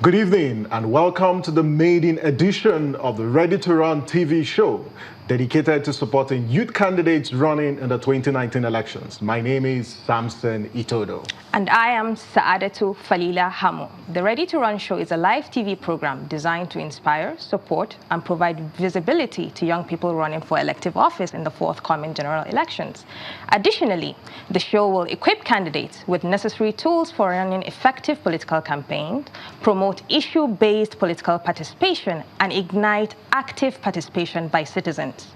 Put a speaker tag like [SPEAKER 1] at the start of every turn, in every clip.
[SPEAKER 1] Good evening and welcome to the maiden edition of the ReadyToRun TV Show, dedicated to supporting youth candidates running in the 2019 elections. My name is Samson Itodo.
[SPEAKER 2] And I am Fali Hamu. The Ready to Run show is a live TV program designed to inspire, support, and provide visibility to young people running for elective office in the forthcoming general elections. Additionally, the show will equip candidates with necessary tools for running effective political campaigns, promote issue-based political participation, and ignite active participation by citizens.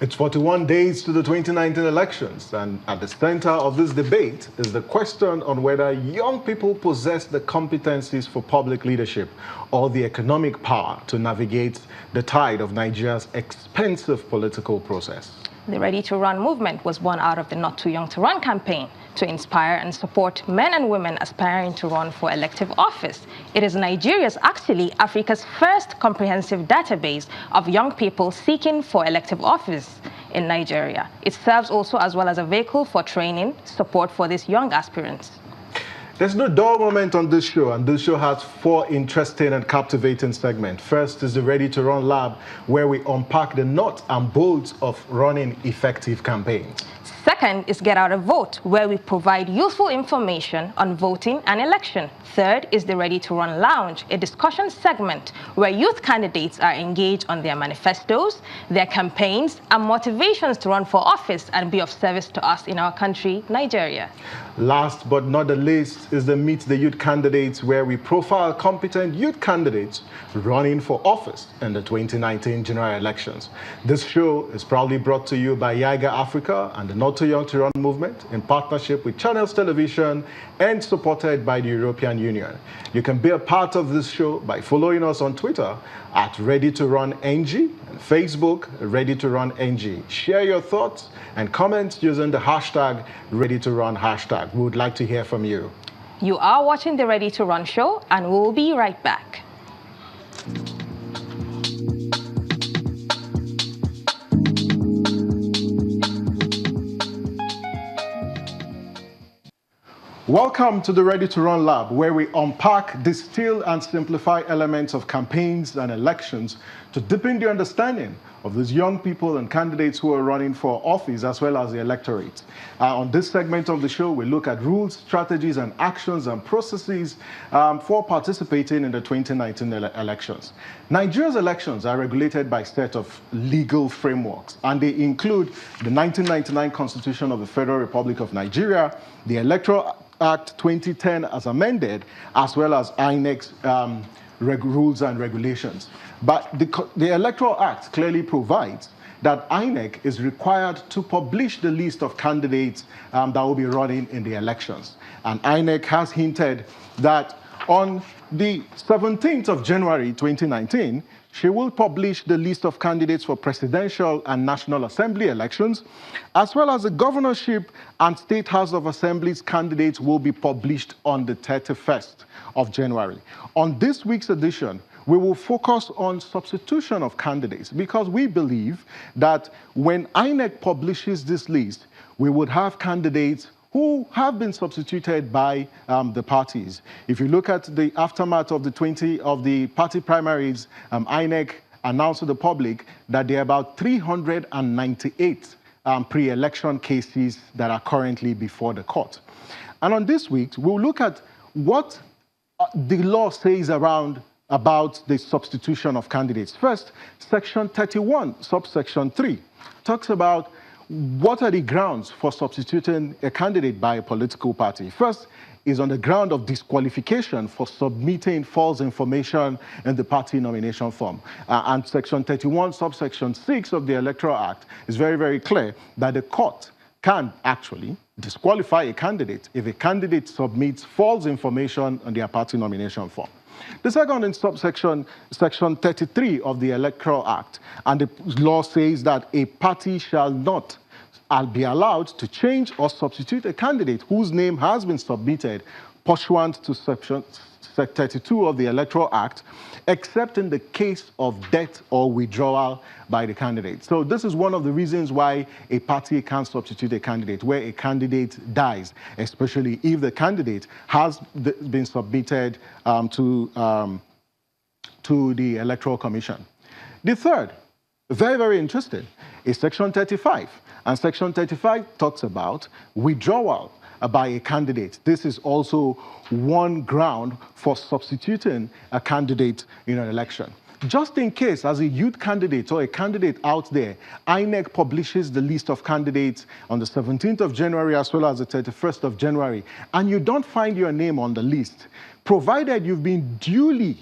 [SPEAKER 1] It's 41 days to the 2019 elections, and at the center of this debate is the question on whether young people possess the competencies for public leadership or the economic power to navigate the tide of Nigeria's expensive political process.
[SPEAKER 2] The Ready to Run movement was born out of the Not Too Young to Run campaign to inspire and support men and women aspiring to run for elective office. It is actually Africa's first comprehensive database of young people seeking for elective office in Nigeria. It serves also as well as a vehicle for training, support for these young aspirants.
[SPEAKER 1] There's no dull moment on this show, and this show has 4 interesting and captivating segments. First is the Ready to Run Lab, where we unpack the nuts and bolts of running effective campaigns.
[SPEAKER 2] Second is Get Out a Vote, where we provide useful information on voting and election. Third is the Ready to Run Lounge, a discussion segment where youth candidates are engaged on their manifestos, their campaigns, and motivations to run for office and be of service to us in our country, Nigeria.
[SPEAKER 1] Last but not the least is the Meet the Youth Candidates, where we profile competent youth candidates running for office in the 2019 general elections. This show is proudly brought to you by Yiga Africa and the Not Too Young to Run movement in partnership with Channels Television and supported by the European Union. You can be a part of this show by following us on Twitter at ReadyToRunNG and Facebook ReadyToRunNG. Share your thoughts and comments using the hashtag ReadyToRun hashtag. We would like to hear from you.
[SPEAKER 2] You are watching the Ready to Run show, and we'll be right back.
[SPEAKER 1] Welcome to the Ready to Run Lab, where we unpack, distill, and simplify elements of campaigns and elections to deepen the understanding of these young people and candidates who are running for office, as well as the electorate. On this segment of the show, we look at rules, strategies, and actions and processes for participating in the 2019 elections. Nigeria's elections are regulated by a set of legal frameworks, and they include the 1999 Constitution of the Federal Republic of Nigeria, the Electoral Act 2010 as amended, as well as INEC's rules and regulations. But the Electoral Act clearly provides that INEC is required to publish the list of candidates that will be running in the elections. And INEC has hinted that on the 17th of January 2019, she will publish the list of candidates for presidential and National Assembly elections, as well as the governorship and State House of Assembly's candidates will be published on the 31st of January. On this week's edition, we will focus on substitution of candidates, because we believe that when INEC publishes this list, we would have candidates who have been substituted by the parties. If you look at the aftermath of the party primaries, INEC announced to the public that there are about 398 pre-election cases that are currently before the court. And on this week, we'll look at what the law says about the substitution of candidates. First, Section 31, subsection 3, talks about what are the grounds for substituting a candidate by a political party. First is on the ground of disqualification for submitting false information in the party nomination form. And Section 31, subsection 6 of the Electoral Act is very, very clear that the court can actually disqualify a candidate if a candidate submits false information on their party nomination form. The second in subsection, Section 33 of the Electoral Act, and the law says that a party shall not be allowed to change or substitute a candidate whose name has been submitted pursuant to 32 of the Electoral Act, except in the case of death or withdrawal by the candidate. So this is one of the reasons why a party can't substitute a candidate, where a candidate dies, especially if the candidate has been submitted to the Electoral Commission. The third, very, very interesting, is Section 35. And Section 35 talks about withdrawal by a candidate. This is also one ground for substituting a candidate in an election. Just in case, as a youth candidate or a candidate out there, INEC publishes the list of candidates on the 17th of January as well as the 31st of January, and you don't find your name on the list, provided you've been duly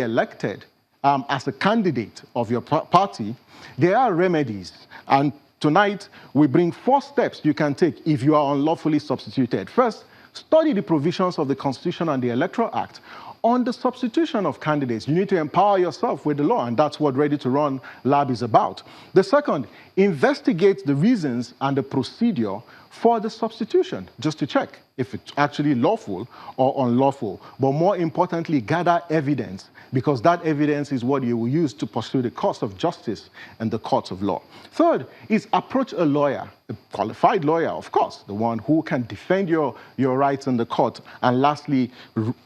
[SPEAKER 1] elected as a candidate of your party, there are remedies. And tonight, we bring 4 steps you can take if you are unlawfully substituted. First, study the provisions of the Constitution and the Electoral Act on the substitution of candidates. You need to empower yourself with the law, and that's what Ready to Run Lab is about. The second, investigate the reasons and the procedure for the substitution, just to check if it's actually lawful or unlawful. But more importantly, gather evidence, because that evidence is what you will use to pursue the cause of justice and the courts of law. Third is approach a lawyer, a qualified lawyer, of course, the one who can defend your rights in the court. And lastly,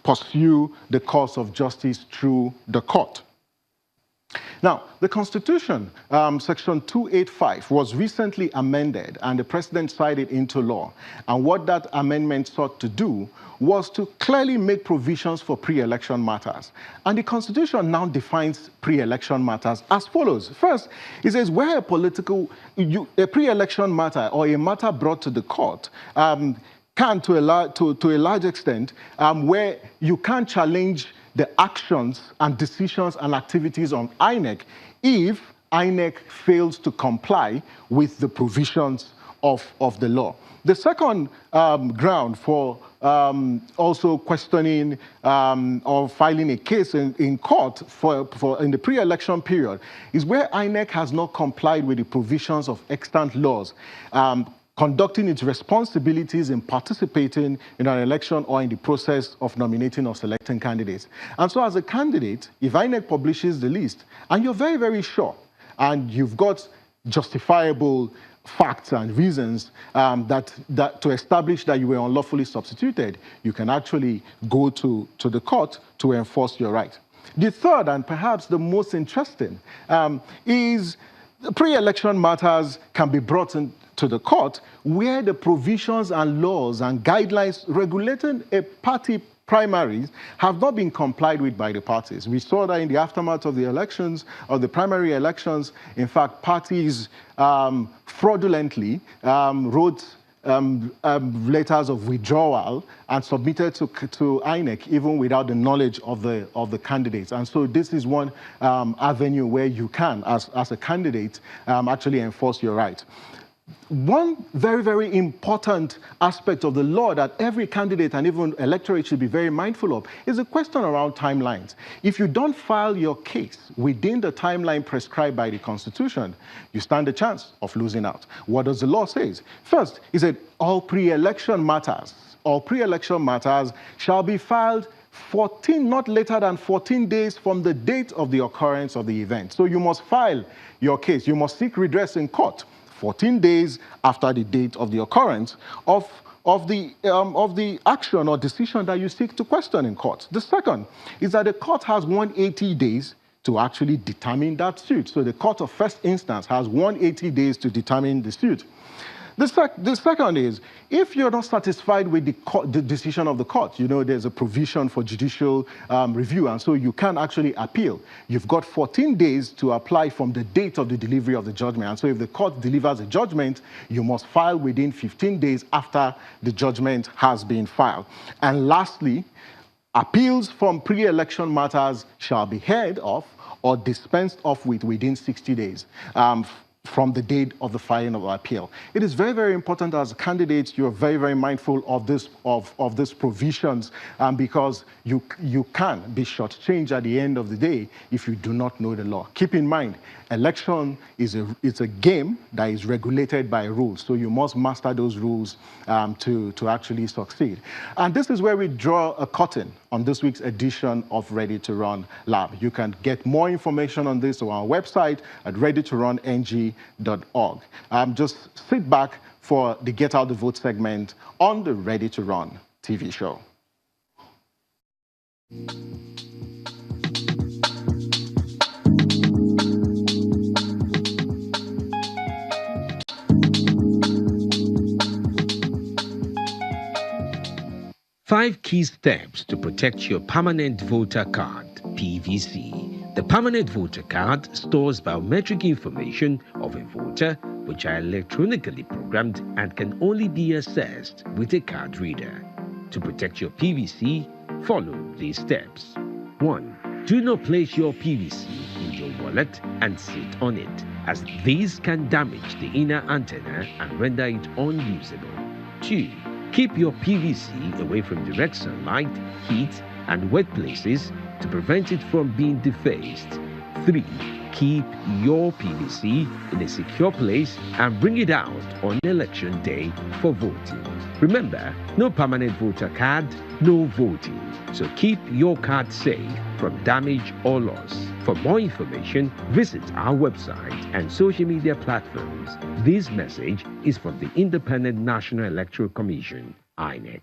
[SPEAKER 1] pursue the cause of justice through the court. Now, the Constitution, Section 285, was recently amended, and the President signed it into law. And what that amendment sought to do was to clearly make provisions for pre-election matters. And the Constitution now defines pre-election matters as follows. First, it says where a pre-election matter or a matter brought to the court can, to a large extent, where you can challenge the actions and decisions and activities on INEC if INEC fails to comply with the provisions of the law. The second ground for also questioning or filing a case in court in the pre-election period is where INEC has not complied with the provisions of extant laws, conducting its responsibilities in participating in an election or in the process of nominating or selecting candidates. And so as a candidate, if INEC publishes the list, and you're very, very sure, and you've got justifiable facts and reasons that to establish that you were unlawfully substituted, you can actually go to the court to enforce your right. The third, and perhaps the most interesting, is pre-election matters can be brought to the court where the provisions and laws and guidelines regulating a party primaries have not been complied with by the parties. We saw that in the aftermath of the elections, of the primary elections. In fact, parties fraudulently wrote letters of withdrawal and submitted to INEC even without the knowledge of the candidates. And so this is one avenue where you can, as a candidate, actually enforce your right. One very, very important aspect of the law that every candidate and even electorate should be very mindful of is a question around timelines. If you don't file your case within the timeline prescribed by the Constitution, you stand a chance of losing out. What does the law say? First, it said all pre-election matters shall be filed not later than 14 days from the date of the occurrence of the event. So you must file your case. You must seek redress in court 14 days after the date of the occurrence of the action or decision that you seek to question in court. The second is that the court has 180 days to actually determine that suit. So the court of first instance has 180 days to determine the suit. The second is, if you're not satisfied with the decision of the court, you know, there's a provision for judicial review, and so you can actually appeal. You've got 14 days to apply from the date of the delivery of the judgment. And so if the court delivers a judgment, you must file within 15 days after the judgment has been filed. And lastly, appeals from pre-election matters shall be heard of or dispensed of within 60 days. From the date of the filing of the appeal. It is very, very important as candidates, you're very, very mindful of these provisions because you can be shortchanged at the end of the day if you do not know the law. Keep in mind, election it's a game that is regulated by rules, so you must master those rules to actually succeed. And this is where we draw a curtain on this week's edition of Ready to Run Lab. You can get more information on this on our website at readytorunng.org. Just sit back for the Get Out the Vote segment on the Ready to Run TV show.
[SPEAKER 3] Five key steps to protect your permanent voter card, PVC. The permanent voter card stores biometric information of a voter, which are electronically programmed and can only be accessed with a card reader. To protect your PVC, follow these steps. 1. Do not place your PVC in your wallet and sit on it, as these can damage the inner antenna and render it unusable. 2. Keep your PVC away from direct sunlight, heat, and wet places to prevent it from being defaced. 3. Keep your PVC in a secure place and bring it out on election day for voting. Remember, no permanent voter card, no voting. So keep your card safe from damage or loss. For more information, visit our website and social media platforms. This message is from the Independent National Electoral Commission, INEC.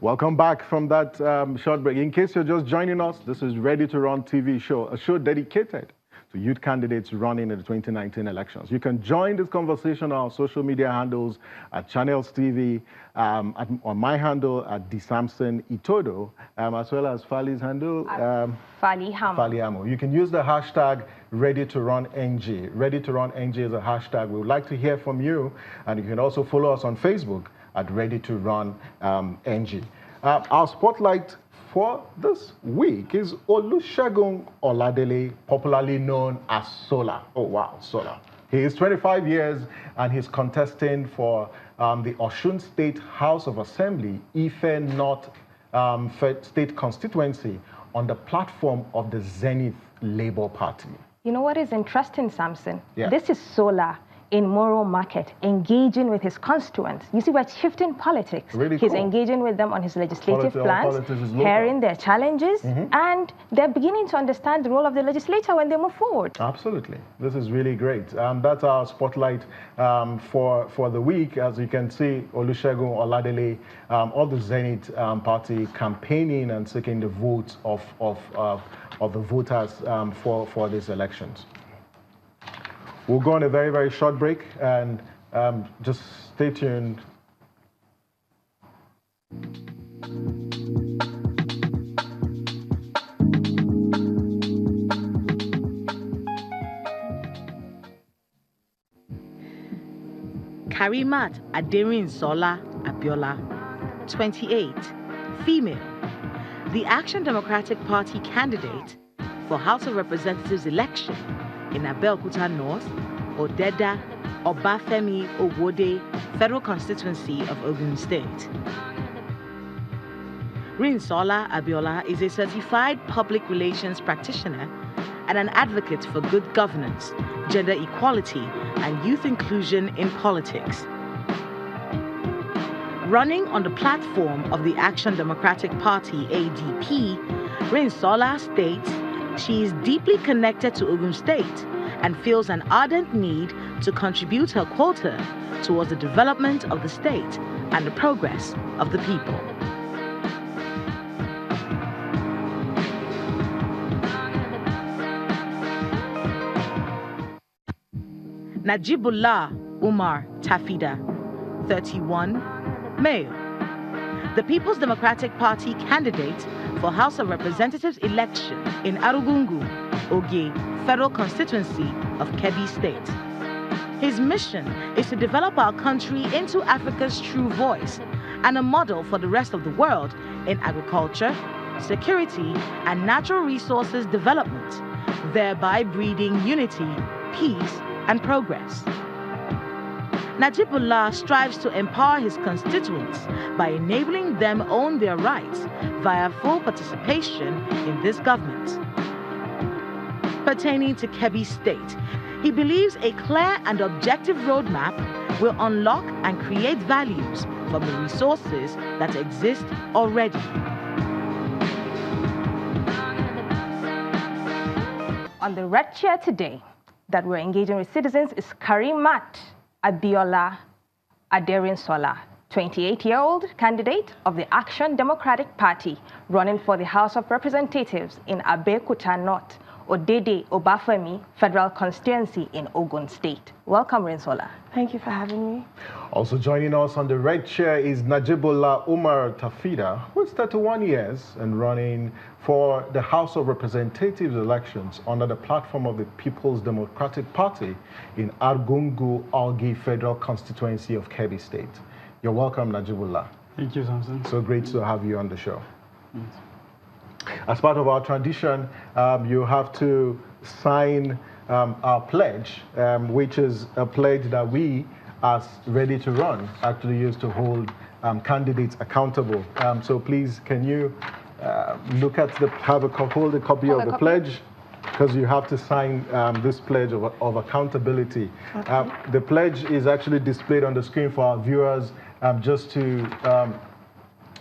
[SPEAKER 1] Welcome back from that short break. In case you're just joining us, this is Ready to Run TV Show, a show dedicated to youth candidates running in the 2019 elections. You can join this conversation on our social media handles at Channels TV, on my handle at Samson Itodo, as well as Fali's handle.
[SPEAKER 2] Fali Hamu.
[SPEAKER 1] Fali Hamu. You can use the hashtag ReadyToRunNG. ReadyToRunNG is a hashtag. We would like to hear from you, and you can also follow us on Facebook at ReadyToRunNG. Our spotlight for this week is Olusegun Oladele, popularly known as Sola. Oh wow, Sola. He is 25 years and he's contesting for the Osun State House of Assembly, Ife North State constituency on the platform of the Zenith Labour Party.
[SPEAKER 2] You know what is interesting, Samson?
[SPEAKER 1] Yeah.
[SPEAKER 2] This is Sola in Moro Market, engaging with his constituents. You see, we're shifting politics.
[SPEAKER 1] Really
[SPEAKER 2] He's
[SPEAKER 1] cool.
[SPEAKER 2] engaging with them on his legislative plans,
[SPEAKER 1] politics is
[SPEAKER 2] hearing their challenges, and they're beginning to understand the role of the legislature when they move forward.
[SPEAKER 1] Absolutely. This is really great. That's our spotlight for the week. As you can see, Olusegun Oladele, all the Zenith party campaigning and seeking the votes of the voters for these elections. We'll go on a very, very short break and just stay tuned.
[SPEAKER 4] Karimat Aderinsola Abiola, 28, female, the Action Democratic Party candidate for House of Representatives election in Abeokuta North, Odeda, Obafemi Owode Federal Constituency of Ogun State. Rinsola Abiola is a certified public relations practitioner and an advocate for good governance, gender equality, and youth inclusion in politics. Running on the platform of the Action Democratic Party, ADP, Rinsola states she is deeply connected to Ogun State and feels an ardent need to contribute her quota towards the development of the state and the progress of the people. Najibullah Umar Tafida, 31, male. The People's Democratic Party candidate for House of Representatives election in Arugungu, Oge, Federal Constituency of Kebbi State. His mission is to develop our country into Africa's true voice and a model for the rest of the world in agriculture, security, and natural resources development, thereby breeding unity, peace, and progress. Najibullah strives to empower his constituents by enabling them own their rights via full participation in this government. Pertaining to Kebbi State, he believes a clear and objective roadmap will unlock and create values from the resources that exist already.
[SPEAKER 2] On the red chair today that we're engaging with citizens is Karimat Abiola Aderinsola, 28-year-old candidate of the Action Democratic Party running for the House of Representatives in Abeokuta North, Odede Obafemi Federal Constituency in Ogun State. Welcome, Rinsola.
[SPEAKER 5] Thank you for having me.
[SPEAKER 1] Also joining us on the red chair is Najibullah Umar Tafida, who is 31 years and running for the House of Representatives elections under the platform of the People's Democratic Party in Argungu Algi Federal Constituency of Kebbi State. You're welcome, Najibullah.
[SPEAKER 6] Thank you, Samson.
[SPEAKER 1] So great to have you on the show. As part of our tradition, you have to sign our pledge, which is a pledge that we, as Ready to Run, actually use to hold candidates accountable. So please, can you look at hold a copy of the pledge, because you have to sign this pledge of accountability.
[SPEAKER 5] Okay.
[SPEAKER 1] The pledge is actually displayed on the screen for our viewers, just to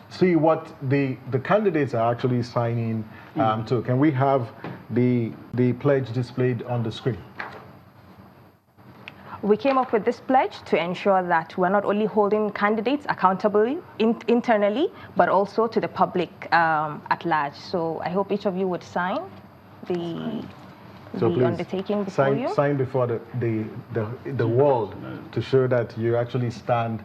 [SPEAKER 1] see what the candidates are actually signing to. Can we have the pledge displayed on the screen?
[SPEAKER 2] We came up with this pledge to ensure that we're not only holding candidates accountable internally, but also to the public at large. So I hope each of you would sign the undertaking before you.
[SPEAKER 1] Sign before the world to show that you actually stand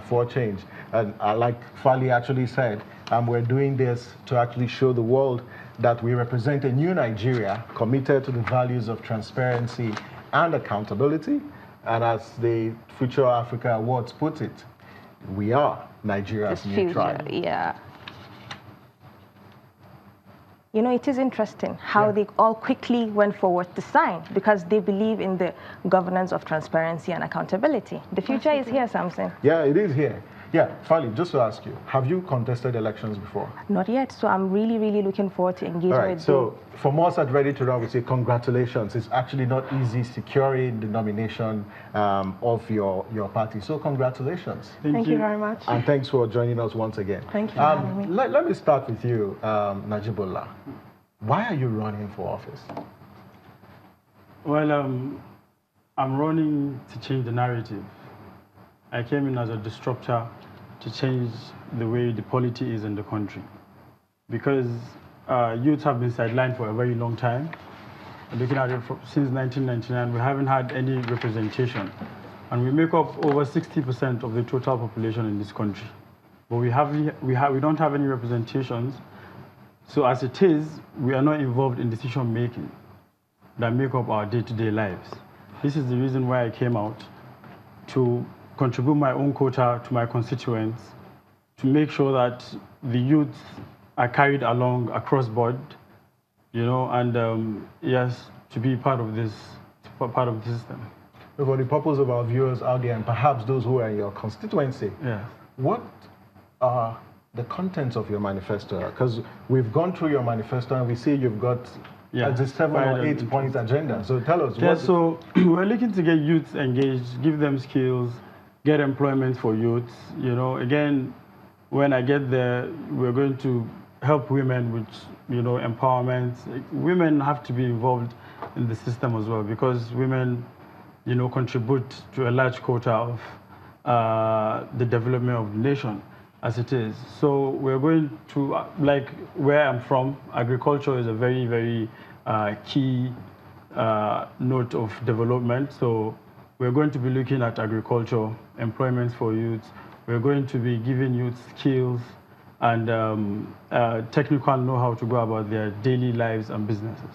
[SPEAKER 1] for change. And like Fali actually said, we're doing this to actually show the world that we represent a new Nigeria committed to the values of transparency and accountability. And as the Future Africa Awards put it, we are Nigeria's new tribe.
[SPEAKER 2] Yeah. You know, it is interesting how they all quickly went forward to sign, because they believe in the governance of transparency and accountability. The future is here, Samson.
[SPEAKER 1] Yeah, it is here. Yeah, Fali, just to ask you, have you contested elections before?
[SPEAKER 2] Not yet, so I'm really, really looking forward to engaging with you.
[SPEAKER 1] So from us at Ready to Run, we say congratulations. It's actually not easy securing the nomination of your party. So congratulations.
[SPEAKER 5] Thank you very much.
[SPEAKER 1] And thanks for joining us once again.
[SPEAKER 5] Thank you for having me.
[SPEAKER 1] Let me start with you, Najibullah. Why are you running for office?
[SPEAKER 6] Well, I'm running to change the narrative. I came in as a disruptor to change the way the polity is in the country. Because youth have been sidelined for a very long time. Looking at it since 1999, we haven't had any representation. And we make up over 60% of the total population in this country. But we don't have any representations. So as it is, we are not involved in decision making that make up our day-to-day lives. This is the reason why I came out, to contribute my own quota to my constituents, to make sure that the youth are carried along across board, you know, and yes, to be part of this system.
[SPEAKER 1] For the purpose of our viewers out there, and perhaps those who are in your constituency, what are the contents of your manifesto? Because we've gone through your manifesto and we see you've got a 7 or 8 point agenda. So tell us.
[SPEAKER 6] Yeah, so we're looking to get youth engaged, give them skills, get employment for youths. You know, again, when I get there, we're going to help women with, you know, empowerment. Women have to be involved in the system as well, because women, you know, contribute to a large quota of the development of the nation as it is. So we're going to, like where I'm from, agriculture is a very, very key note of development. So We're going to be looking at agriculture, employment for youth. We're going to be giving youth skills and technical know-how to go about their daily lives and businesses.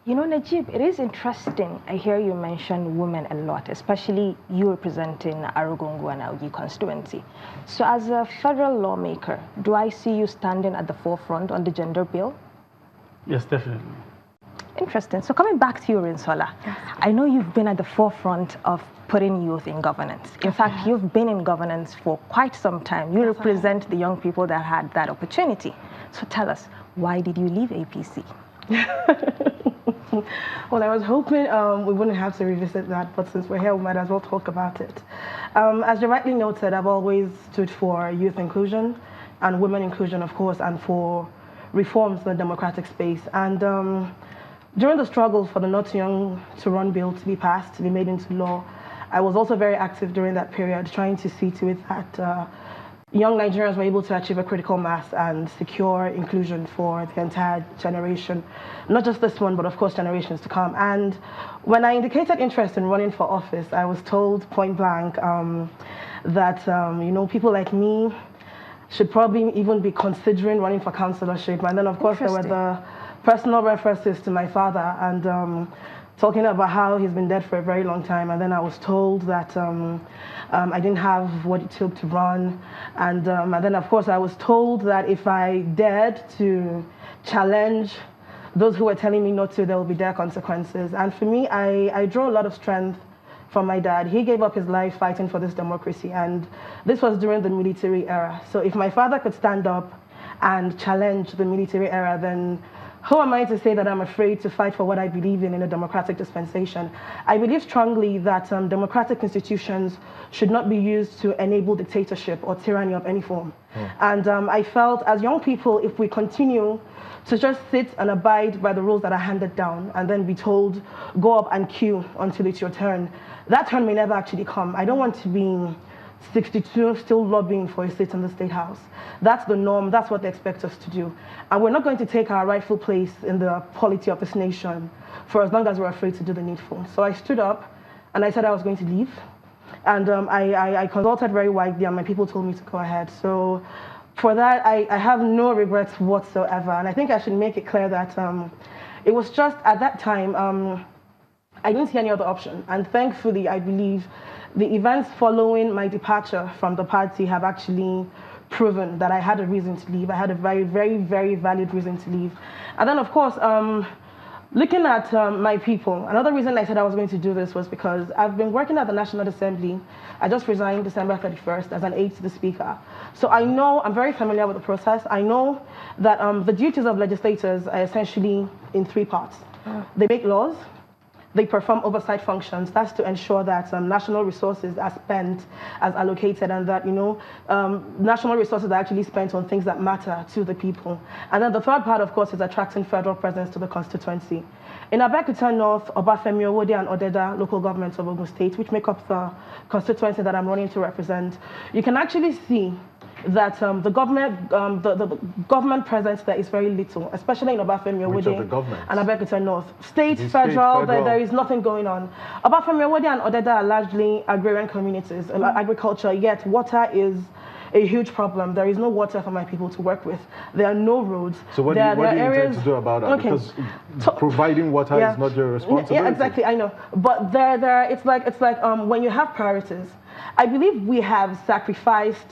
[SPEAKER 2] You know, Najib, it is interesting. I hear you mention women a lot, especially you representing Arugungu and Augi constituency. So as a federal lawmaker, do I see you standing at the forefront on the gender bill?
[SPEAKER 6] Yes, definitely.
[SPEAKER 2] Interesting. So coming back to you, Rinsola, I know you've been at the forefront of putting youth in governance. In fact, you've been in governance for quite some time. You represent the young people that had that opportunity. So tell us, why did you leave APC?
[SPEAKER 5] Well, I was hoping we wouldn't have to revisit that, but since we're here, we might as well talk about it. As you rightly noted, I've always stood for youth inclusion and women inclusion, of course, and for reforms in the democratic space. And during the struggle for the Not Too Young to Run bill to be passed, to be made into law, I was also very active during that period, trying to see to it that young Nigerians were able to achieve a critical mass and secure inclusion for the entire generation, not just this one, but of course generations to come. And when I indicated interest in running for office, I was told point blank that you know, people like me should probably even be considering running for councillorship. And then of course there were the personal references to my father and talking about how he's been dead for a very long time. And then I was told that I didn't have what it took to run. And then, of course, I was told that if I dared to challenge those who were telling me not to, there will be dire consequences. And for me, I draw a lot of strength from my dad. He gave up his life fighting for this democracy. And this was during the military era. So if my father could stand up and challenge the military era, then who am I to say that I'm afraid to fight for what I believe in a democratic dispensation? I believe strongly that democratic institutions should not be used to enable dictatorship or tyranny of any form. And I felt as young people, if we continue to just sit and abide by the rules that are handed down and then be told, go up and queue until it's your turn, that turn may never actually come. I don't want to be 62 still lobbying for a seat in the State House. That's the norm. That's what they expect us to do. And we're not going to take our rightful place in the polity of this nation for as long as we're afraid to do the needful. So I stood up and I said I was going to leave. And I consulted very widely and my people told me to go ahead. So for that, I have no regrets whatsoever. And I think I should make it clear that it was just at that time, I didn't see any other option. And thankfully, I believe the events following my departure from the party have actually proven that I had a reason to leave. I had a very, very, very valid reason to leave. And then, of course, looking at my people, another reason I said I was going to do this was because I've been working at the National Assembly. I just resigned December 31st as an aide to the Speaker. So I know, I'm very familiar with the process. I know that the duties of legislators are essentially in three parts. They make laws, they perform oversight functions. That's to ensure that national resources are spent as allocated and that, you know, national resources are actually spent on things that matter to the people. And then the third part, of course, is attracting federal presence to the constituency. In Abeokuta North, Obafemi Owode and Odeda local governments of Ogun State, which make up the constituency that I'm running to represent, you can actually see that the government presence there is very little, especially in Obafemi Owode and Abeokuta North. State, federal, there is nothing going on. Obafemi Owode and Odeda are largely agrarian communities, agriculture, yet water is a huge problem. There is no water for my people to work with. There are no roads.
[SPEAKER 1] So what do you intend to do about that?
[SPEAKER 5] Okay.
[SPEAKER 1] Because providing water is not your responsibility.
[SPEAKER 5] Yeah, exactly, I know. But it's like when you have priorities, I believe we have sacrificed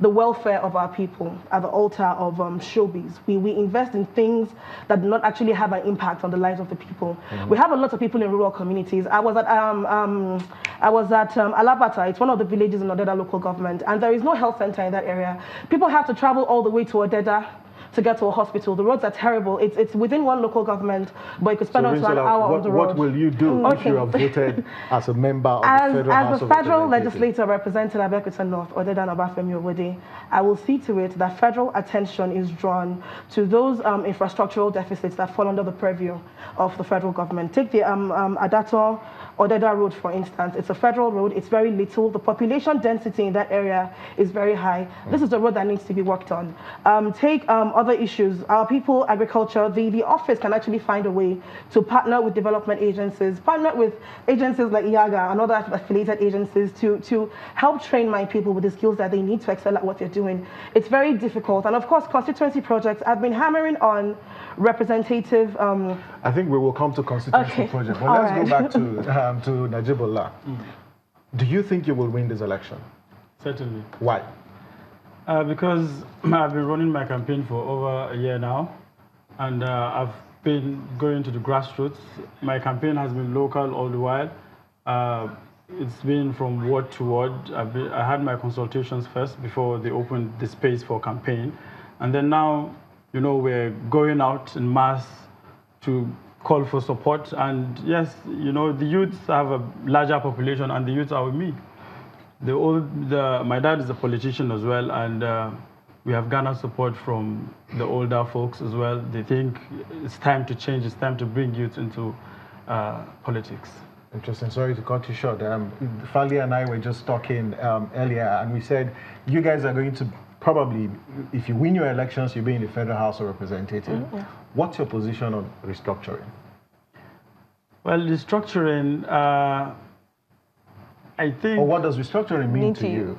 [SPEAKER 5] the welfare of our people at the altar of showbiz. We invest in things that do not actually have an impact on the lives of the people. We have a lot of people in rural communities. I was at Alabata. It's one of the villages in Odeda local government, and there is no health center in that area. People have to travel all the way to Odeda to get to a hospital. The roads are terrible. It's within one local government, but you could spend up to an hour on the road.
[SPEAKER 1] What will you do if you are voted as a member of the Federal House of
[SPEAKER 5] As a federal legislator representing Abeokuta North, Odeda and Obafemi Owode, I will see to it that federal attention is drawn to those infrastructural deficits that fall under the purview of the federal government. Take the Adato Odeda Road, for instance. It's a federal road. It's very little. The population density in that area is very high. This is a road that needs to be worked on. Take other issues. Our people, agriculture, the office can actually find a way to partner with development agencies, partner with agencies like IAGA and other affiliated agencies to help train my people with the skills that they need to excel at what they're doing. It's very difficult. And of course, constituency projects, I've been hammering on representative...
[SPEAKER 1] I think we will come to constituency project. But let's go back to Najibullah. Do you think you will win this election?
[SPEAKER 6] Certainly.
[SPEAKER 1] Why?
[SPEAKER 6] Because I've been running my campaign for over a year now, and I've been going to the grassroots. My campaign has been local all the while. It's been from ward to ward. I had my consultations first before they opened the space for campaign. And then now, you know, we're going out in mass to call for support. And yes, you know, the youths have a larger population and the youths are with me. My dad is a politician as well, and we have garnered support from the older folks as well. They think it's time to change, it's time to bring youth into politics.
[SPEAKER 1] Interesting. Sorry to cut you short. Fali and I were just talking earlier, and we said you guys are going to probably, if you win your elections, you'll be in the Federal House of Representatives. What's your position on restructuring?
[SPEAKER 6] Well, restructuring, I think...
[SPEAKER 1] Or what does restructuring mean to you?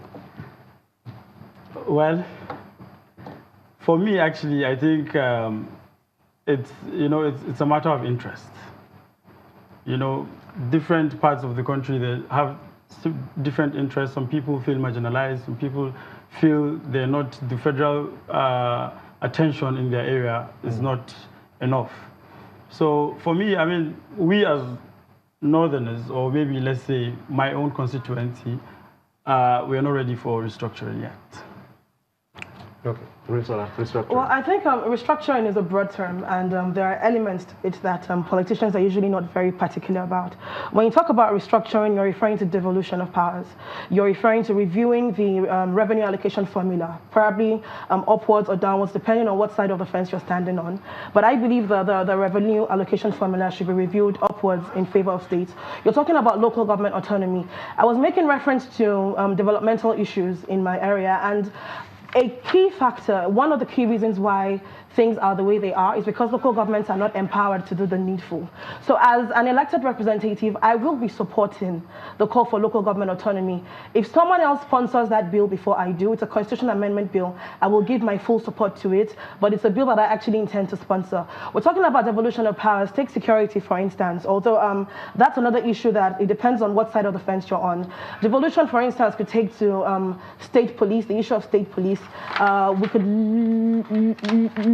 [SPEAKER 6] Well, for me, actually, I think it's a matter of interest. You know, different parts of the country that have different interests. Some people feel marginalized. Some people feel they're not, the federal attention in their area is not enough. So for me, I mean, we as Northerners, or maybe let's say my own constituency, we are not ready for restructuring yet.
[SPEAKER 1] Okay, restructuring.
[SPEAKER 5] Well, I think restructuring is a broad term, and there are elements to it that politicians are usually not very particular about. When you talk about restructuring, you're referring to devolution of powers. You're referring to reviewing the revenue allocation formula, probably upwards or downwards, depending on what side of the fence you're standing on. But I believe the revenue allocation formula should be reviewed upwards in favor of states. You're talking about local government autonomy. I was making reference to developmental issues in my area, and a key factor, one of the key reasons why things are the way they are is because local governments are not empowered to do the needful. So as an elected representative, I will be supporting the call for local government autonomy. If someone else sponsors that bill before I do, it's a constitutional amendment bill, I will give my full support to it, but it's a bill that I actually intend to sponsor. We're talking about devolution of powers. Take security, for instance, although that's another issue that it depends on what side of the fence you're on. Devolution, for instance, could take to state police, the issue of state police. We could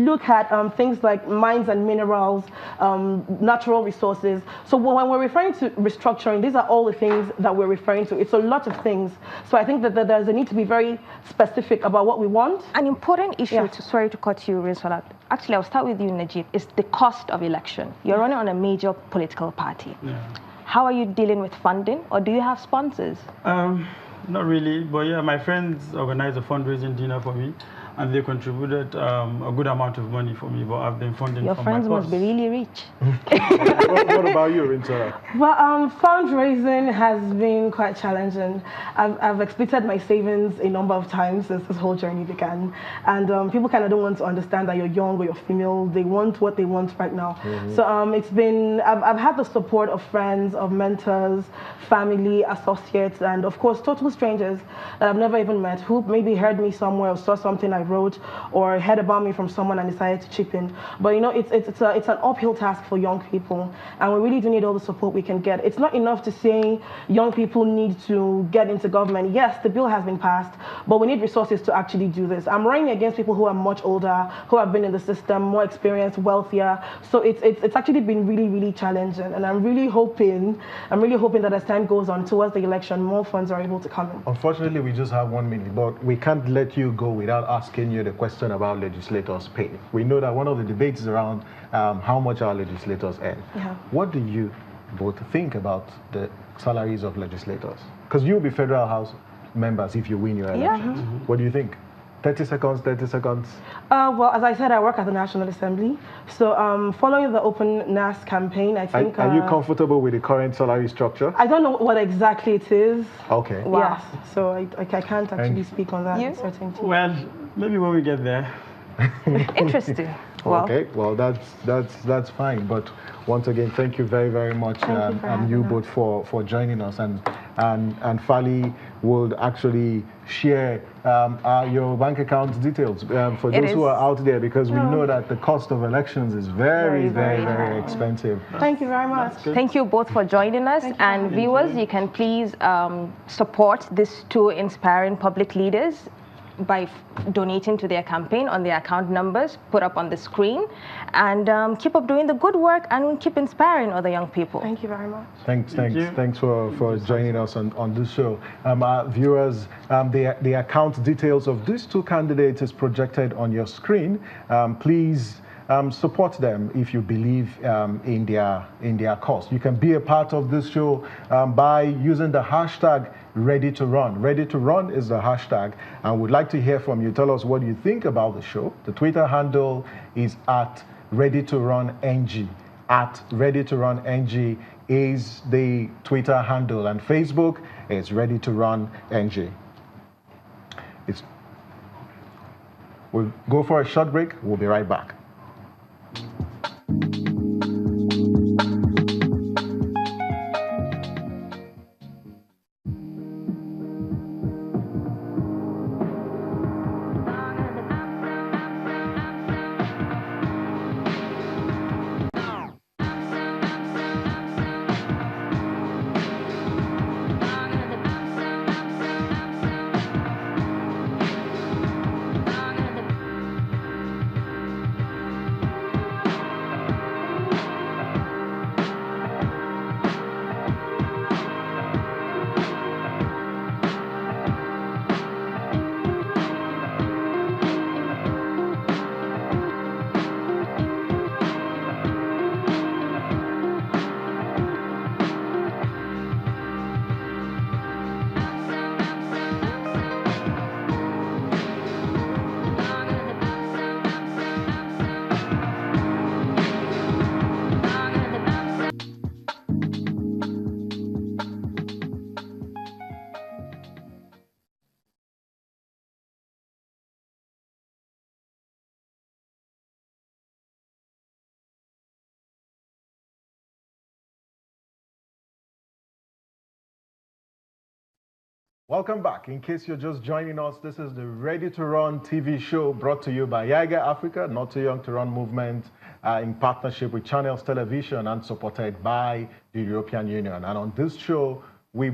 [SPEAKER 5] look at things like mines and minerals, natural resources. So when we're referring to restructuring, these are all the things that we're referring to. It's a lot of things. So I think that there's a need to be very specific about what we want.
[SPEAKER 2] An important issue, sorry to cut you, Rinsola. Actually, I'll start with you, Najib, is the cost of election. You're running on a major political party. How are you dealing with funding, or do you have sponsors?
[SPEAKER 6] Not really, but yeah, my friends organized a fundraising dinner for me, and they contributed a good amount of money for me, but I've been funding
[SPEAKER 2] Your
[SPEAKER 6] from my
[SPEAKER 2] friends
[SPEAKER 6] purse.
[SPEAKER 2] must be really rich.
[SPEAKER 1] What about you, Rinsola?
[SPEAKER 5] Well, fundraising has been quite challenging. I've exploited my savings a number of times since this whole journey began, and people kind of don't want to understand that you're young or you're female. They want what they want right now. So it's been, I've had the support of friends, of mentors, family, associates, and of course total strangers that I've never even met, who maybe heard me somewhere or saw something I wrote or heard about me from someone and decided to chip in. But you know, it's an uphill task for young people, and we really do need all the support we can get. It's not enough to say young people need to get into government. Yes, the bill has been passed, but we need resources to actually do this. I'm running against people who are much older, who have been in the system, more experienced, wealthier. So it's actually been really, really challenging, and I'm really hoping that as time goes on towards the election, more funds are able to come in.
[SPEAKER 1] Unfortunately, we just have 1 minute, but we can't let you go without asking you the question about legislators' pay. We know that one of the debates is around how much our legislators earn. What do you both think about the salaries of legislators? Because you'll be Federal House members if you win your elections. What do you think? 30 seconds, 30 seconds.
[SPEAKER 5] Well, as I said, I work at the National Assembly. So following the Open NAS campaign, I think...
[SPEAKER 1] Are you comfortable with the current salary structure?
[SPEAKER 5] I don't know what exactly it is.
[SPEAKER 1] Okay.
[SPEAKER 5] Wow. Yes, so I can't actually speak on that with certainty.
[SPEAKER 6] Well, maybe when we get there.
[SPEAKER 2] Interesting. Well,
[SPEAKER 1] okay, well that's fine. But once again, thank you very, very much, you both for joining us. And Fali would actually share your bank account details for those who are out there, because we know that the cost of elections is very, very expensive.
[SPEAKER 5] Thank you very much.
[SPEAKER 2] Thank you both for joining us. And viewers, you can please support these two inspiring public leaders by donating to their campaign on their account numbers put up on the screen, and keep up doing the good work and keep inspiring other young people.
[SPEAKER 5] Thank you very much.
[SPEAKER 1] Thanks for joining us on this show. Viewers, the account details of these two candidates is projected on your screen. Please support them if you believe in their cause. You can be a part of this show by using the hashtag ReadyToRun. ReadyToRun is the hashtag, and we'd like to hear from you. Tell us what you think about the show. The Twitter handle is @ReadyToRunNG. @ReadyToRunNG is the Twitter handle, and Facebook is ReadyToRunNG. We'll go for a short break. We'll be right back. Welcome back. In case you're just joining us, this is the Ready to Run TV show brought to you by Yiga Africa, Not Too Young to Run movement, in partnership with Channels Television and supported by the European Union. And on this show, we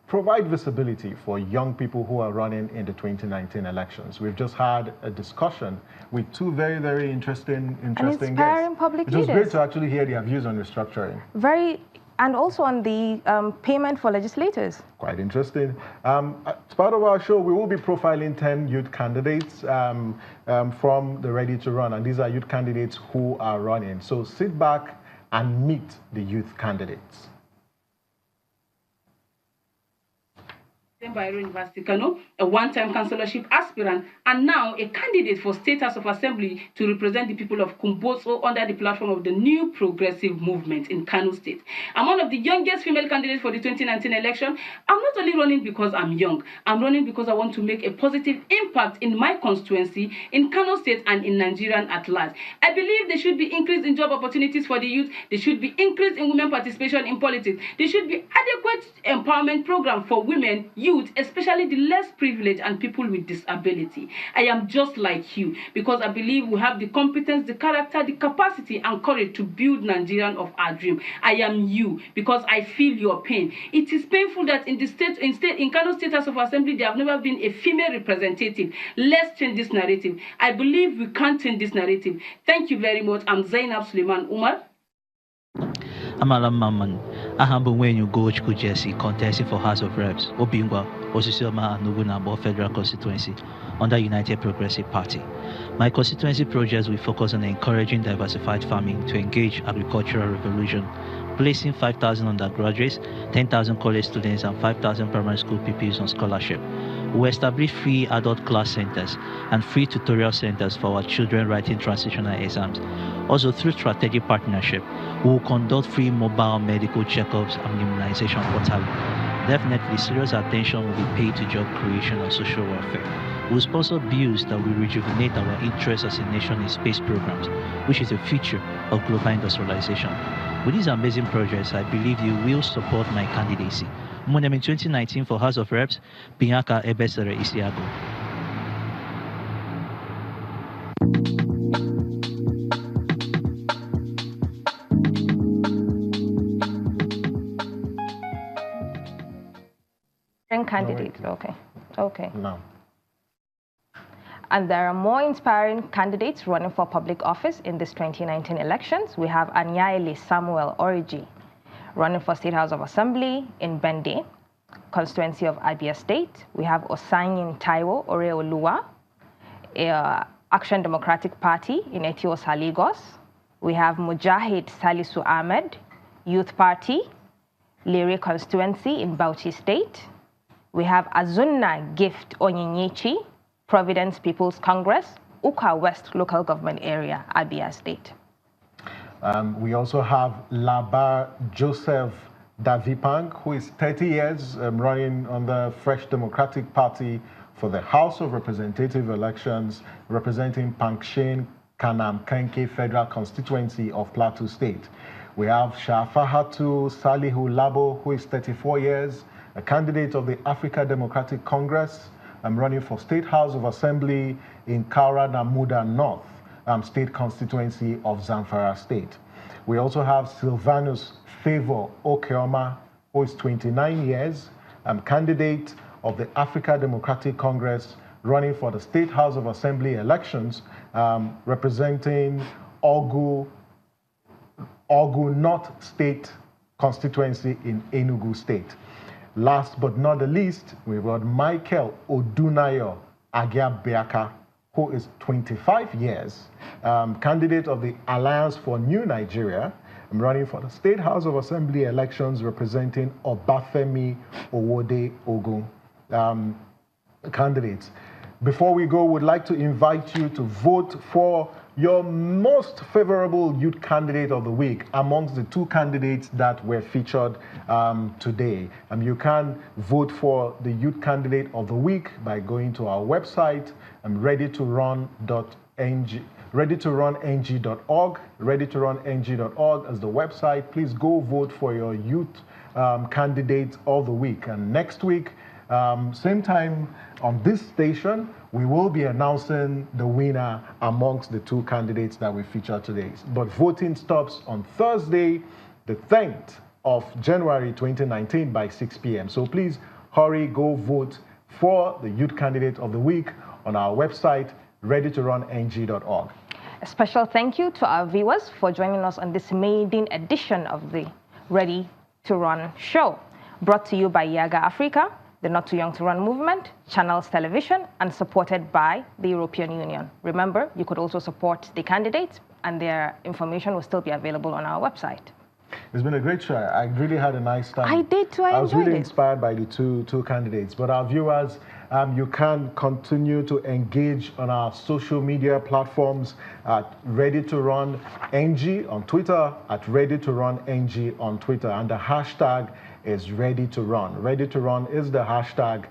[SPEAKER 1] provide visibility for young people who are running in the 2019 elections. We've just had a discussion with two very, very interesting guests.
[SPEAKER 2] Public
[SPEAKER 1] it was great to actually hear their views on restructuring.
[SPEAKER 2] And also on the payment for legislators.
[SPEAKER 1] Quite interesting. As part of our show, we will be profiling 10 youth candidates from the Ready to Run, and these are youth candidates who are running. So sit back and meet the youth candidates.
[SPEAKER 7] Bayero University, Kano, a one-time councillorship aspirant, and now a candidate for State House of Assembly to represent the people of Kumboso under the platform of the New Progressive Movement in Kano State. I'm one of the youngest female candidates for the 2019 election. I'm not only running because I'm young, I'm running because I want to make a positive impact in my constituency, in Kano State, and in Nigeria at large. I believe there should be increase in job opportunities for the youth, there should be increase in women participation in politics, there should be adequate empowerment program for women, youth, especially the less privileged and people with disability. I am just like you because I believe we have the competence, the character, the capacity and courage to build Nigerian of our dream. I am you because I feel your pain. It is painful that in Kano State House of Assembly there have never been a female representative. Let's change this narrative. I believe we can change this narrative. Thank you very much. I'm Zainab Suleiman Umar.
[SPEAKER 8] Amala Maman, Ahambu when you go to Jesse contesting for House of Reps, Obingwa, Osisioma, Nugunabo Federal Constituency under United Progressive Party. My constituency projects will focus on encouraging diversified farming to engage agricultural revolution, placing 5,000 undergraduates, 10,000 college students, and 5,000 primary school pupils on scholarship, We establish free adult class centers and free tutorial centers for our children writing transitional exams. Also, through strategic partnership, we will conduct free mobile medical checkups and immunization quarterly. Definitely, serious attention will be paid to job creation and social welfare. We will sponsor bills that will rejuvenate our interest as a nation in space programs, which is the future of global industrialization. With these amazing projects, I believe you will support my candidacy. In 2019 for House of Reps, Bianca Ebesere Isiago.
[SPEAKER 2] Candidates, okay.
[SPEAKER 1] No.
[SPEAKER 2] And there are more inspiring candidates running for public office in this 2019 elections. We have Anyaili Samuel Origi running for State House of Assembly in Bende, constituency of Abia State. We have Osanyin Taiwo Oreoluwa, Action Democratic Party in Etiosa, Lagos. We have Mujahid Salisu Ahmed, Youth Party, Lere constituency in Bauchi State. We have Azunna Gift Onyinyechi, Providence People's Congress, Uka West Local Government Area, Abia State.
[SPEAKER 1] We also have Labar Joseph Davipang, who is 30 years running on the Fresh Democratic Party for the House of Representative elections, representing Pankshin Kanam Kenke Federal Constituency of Plateau State. We have Shafahatu Salihu Labo, who is 34 years, a candidate of the Africa Democratic Congress. I'm running for State House of Assembly in Kaura Namuda North, State Constituency of Zamfara State. We also have Silvanus Favor Okeoma, who is 29 years, candidate of the Africa Democratic Congress, running for the State House of Assembly elections, representing Ogu North State Constituency in Enugu State. Last but not the least, we've got Michael Odunayo Agiabeaka, who is 25 years, candidate of the Alliance for New Nigeria. I'm running for the State House of Assembly elections, representing Obafemi Owode Ogun candidates. Before we go, we'd like to invite you to vote for your most favorable youth candidate of the week amongst the two candidates that were featured today. You can vote for the youth candidate of the week by going to our website, readytorun.ng.org. readytorun.ng.org is the website. Please go vote for your youth candidate of the week. And next week, same time on this station, we will be announcing the winner amongst the two candidates that we featured today. But voting stops on Thursday, the 10th of January 2019 by 6 p.m. So please hurry, go vote for the youth candidate of the week on our website, readytorun.ng.org.
[SPEAKER 2] A special thank you to our viewers for joining us on this maiden edition of the Ready to Run show, brought to you by Yaga Africa, the Not Too Young to Run movement, Channels Television, and supported by the European Union. Remember, you could also support the candidates, and their information will still be available on our website.
[SPEAKER 1] It's been a great show. I really had a nice time.
[SPEAKER 2] I did too.
[SPEAKER 1] I was really inspired by the two candidates. But our viewers, you can continue to engage on our social media platforms at Ready to Run NG on Twitter, at Ready to Run NG on Twitter, and the hashtag is Ready to Run. Ready to Run is the hashtag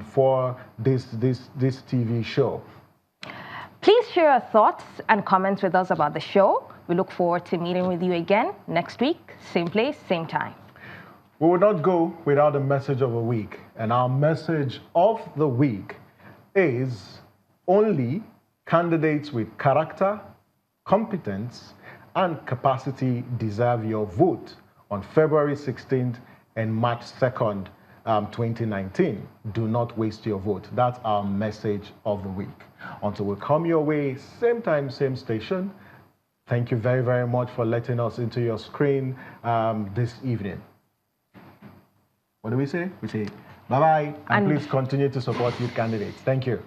[SPEAKER 1] for this TV show.
[SPEAKER 2] Please share your thoughts and comments with us about the show. We look forward to meeting with you again next week, same place, same time.
[SPEAKER 1] We will not go without a message of the week. And our message of the week is only candidates with character, competence, and capacity deserve your vote on February 16th and March 2nd, 2019. Do not waste your vote. That's our message of the week. Until we come your way, same time, same station. Thank you very, very much for letting us into your screen this evening. What do we say? We say bye-bye, and please continue to support youth candidates. Thank you.